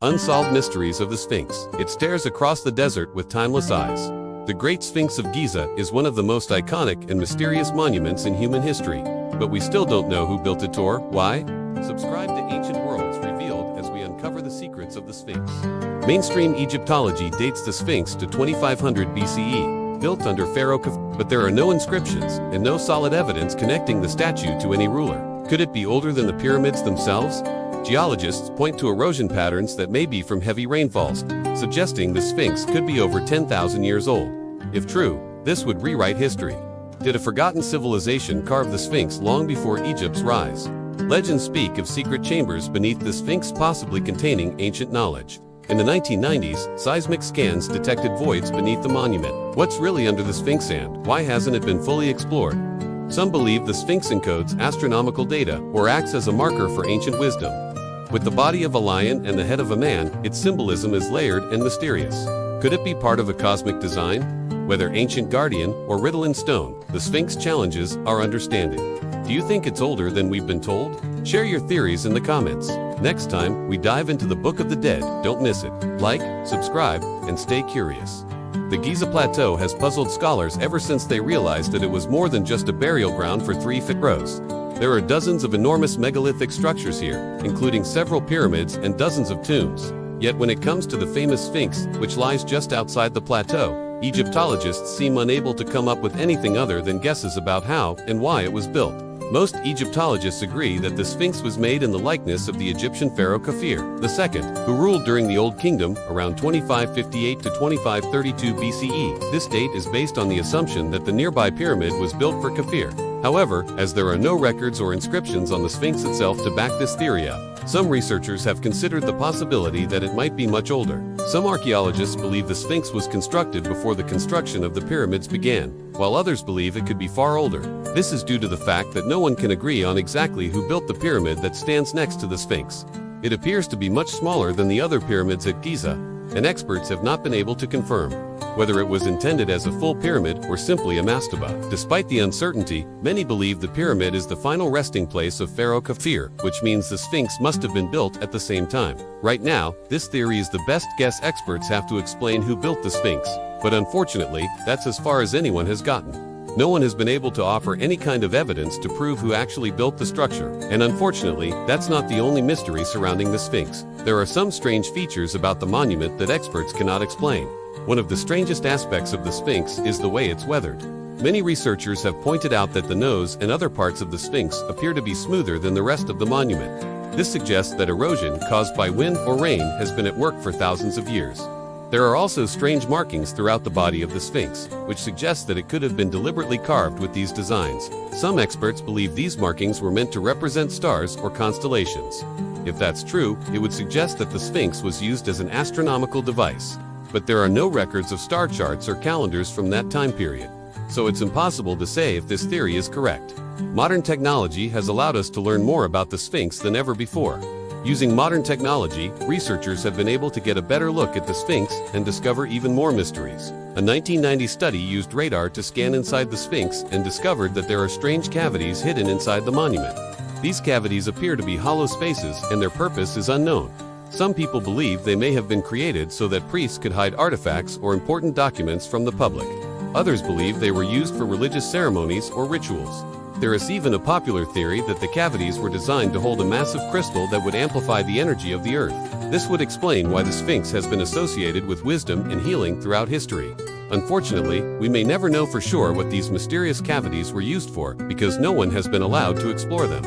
Unsolved Mysteries of the Sphinx. It stares across the desert with timeless eyes. The Great Sphinx of Giza is one of the most iconic and mysterious monuments in human history. But we still don't know who built it or why. Subscribe to Ancient Worlds Revealed as we uncover the secrets of the Sphinx. Mainstream Egyptology dates the Sphinx to 2500 BCE, built under Pharaoh Khafre, but there are no inscriptions and no solid evidence connecting the statue to any ruler. Could it be older than the pyramids themselves? Geologists point to erosion patterns that may be from heavy rainfalls, suggesting the Sphinx could be over 10,000 years old. If true, this would rewrite history. Did a forgotten civilization carve the Sphinx long before Egypt's rise? Legends speak of secret chambers beneath the Sphinx possibly containing ancient knowledge. In the 1990s, seismic scans detected voids beneath the monument. What's really under the Sphinx and why hasn't it been fully explored? Some believe the Sphinx encodes astronomical data or acts as a marker for ancient wisdom. With the body of a lion and the head of a man, its symbolism is layered and mysterious. Could it be part of a cosmic design? Whether ancient guardian or riddle in stone, the Sphinx challenges our understanding. Do you think it's older than we've been told? Share your theories in the comments. Next time, we dive into the Book of the Dead. Don't miss it. Like, subscribe, and stay curious. The Giza Plateau has puzzled scholars ever since they realized that it was more than just a burial ground for 3 pharaohs. There are dozens of enormous megalithic structures here, including several pyramids and dozens of tombs. Yet when it comes to the famous Sphinx, which lies just outside the plateau, Egyptologists seem unable to come up with anything other than guesses about how and why it was built. Most Egyptologists agree that the Sphinx was made in the likeness of the Egyptian pharaoh Khafre II, who ruled during the Old Kingdom around 2558 to 2532 BCE. This date is based on the assumption that the nearby pyramid was built for Khafre. However, as there are no records or inscriptions on the Sphinx itself to back this theory up, some researchers have considered the possibility that it might be much older. Some archaeologists believe the Sphinx was constructed before the construction of the pyramids began, while others believe it could be far older. This is due to the fact that no one can agree on exactly who built the pyramid that stands next to the Sphinx. It appears to be much smaller than the other pyramids at Giza, and experts have not been able to confirm whether it was intended as a full pyramid or simply a mastaba. Despite the uncertainty, many believe the pyramid is the final resting place of Pharaoh Khafre, which means the Sphinx must have been built at the same time. Right now, this theory is the best guess. Experts have to explain who built the Sphinx, but unfortunately, that's as far as anyone has gotten. No one has been able to offer any kind of evidence to prove who actually built the structure, and unfortunately, that's not the only mystery surrounding the Sphinx. There are some strange features about the monument that experts cannot explain. One of the strangest aspects of the Sphinx is the way it's weathered. Many researchers have pointed out that the nose and other parts of the Sphinx appear to be smoother than the rest of the monument. This suggests that erosion caused by wind or rain has been at work for thousands of years. There are also strange markings throughout the body of the Sphinx, which suggests that it could have been deliberately carved with these designs. Some experts believe these markings were meant to represent stars or constellations. If that's true, it would suggest that the Sphinx was used as an astronomical device. But there are no records of star charts or calendars from that time period, so it's impossible to say if this theory is correct. Modern technology has allowed us to learn more about the Sphinx than ever before. Using modern technology, researchers have been able to get a better look at the Sphinx and discover even more mysteries. A 1990 study used radar to scan inside the Sphinx and discovered that there are strange cavities hidden inside the monument. These cavities appear to be hollow spaces, and their purpose is unknown. Some people believe they may have been created so that priests could hide artifacts or important documents from the public. Others believe they were used for religious ceremonies or rituals. There is even a popular theory that the cavities were designed to hold a massive crystal that would amplify the energy of the earth. This would explain why the Sphinx has been associated with wisdom and healing throughout history. Unfortunately, we may never know for sure what these mysterious cavities were used for, because no one has been allowed to explore them.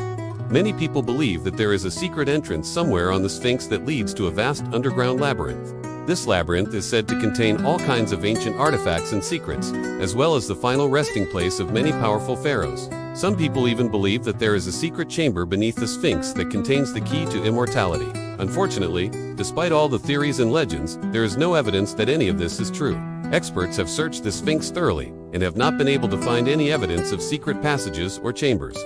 Many people believe that there is a secret entrance somewhere on the Sphinx that leads to a vast underground labyrinth. This labyrinth is said to contain all kinds of ancient artifacts and secrets, as well as the final resting place of many powerful pharaohs. Some people even believe that there is a secret chamber beneath the Sphinx that contains the key to immortality. Unfortunately, despite all the theories and legends, there is no evidence that any of this is true. Experts have searched the Sphinx thoroughly and have not been able to find any evidence of secret passages or chambers.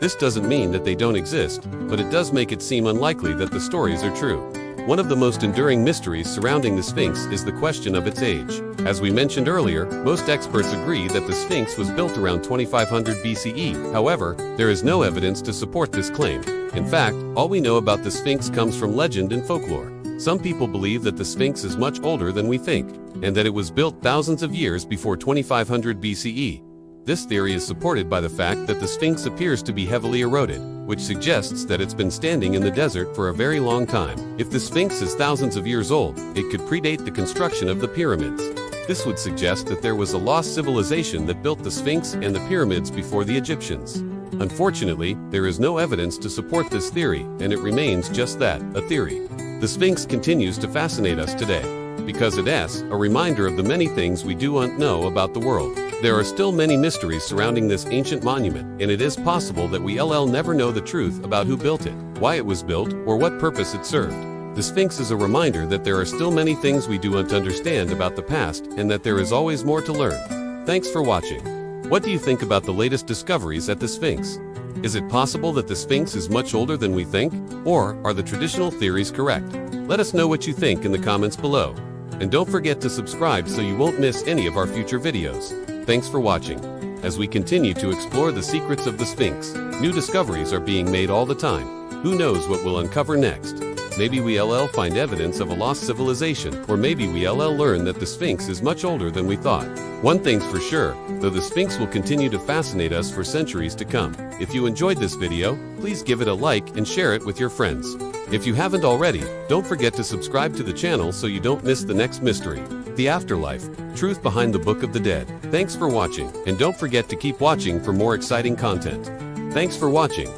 This doesn't mean that they don't exist, but it does make it seem unlikely that the stories are true. One of the most enduring mysteries surrounding the Sphinx is the question of its age. As we mentioned earlier, most experts agree that the Sphinx was built around 2500 BCE. However, there is no evidence to support this claim. In fact, all we know about the Sphinx comes from legend and folklore. Some people believe that the Sphinx is much older than we think, and that it was built thousands of years before 2500 BCE. This theory is supported by the fact that the Sphinx appears to be heavily eroded, which suggests that it's been standing in the desert for a very long time. If the Sphinx is thousands of years old, it could predate the construction of the pyramids. This would suggest that there was a lost civilization that built the Sphinx and the pyramids before the Egyptians. Unfortunately, there is no evidence to support this theory, and it remains just that, a theory. The Sphinx continues to fascinate us today, because it is a reminder of the many things we don't know about the world. There are still many mysteries surrounding this ancient monument, and it is possible that we'll never know the truth about who built it, why it was built, or what purpose it served. The Sphinx is a reminder that there are still many things we don't understand about the past, and that there is always more to learn. Thanks for watching. What do you think about the latest discoveries at the Sphinx? Is it possible that the Sphinx is much older than we think? Or are the traditional theories correct? Let us know what you think in the comments below. And don't forget to subscribe so you won't miss any of our future videos. Thanks for watching. As we continue to explore the secrets of the Sphinx, new discoveries are being made all the time. Who knows what we'll uncover next? Maybe we'll find evidence of a lost civilization, or maybe we'll learn that the Sphinx is much older than we thought. One thing's for sure, though, the Sphinx will continue to fascinate us for centuries to come. If you enjoyed this video, please give it a like and share it with your friends. If you haven't already, don't forget to subscribe to the channel so you don't miss the next mystery, the afterlife, truth behind the Book of the Dead. Thanks for watching, and don't forget to keep watching for more exciting content. Thanks for watching.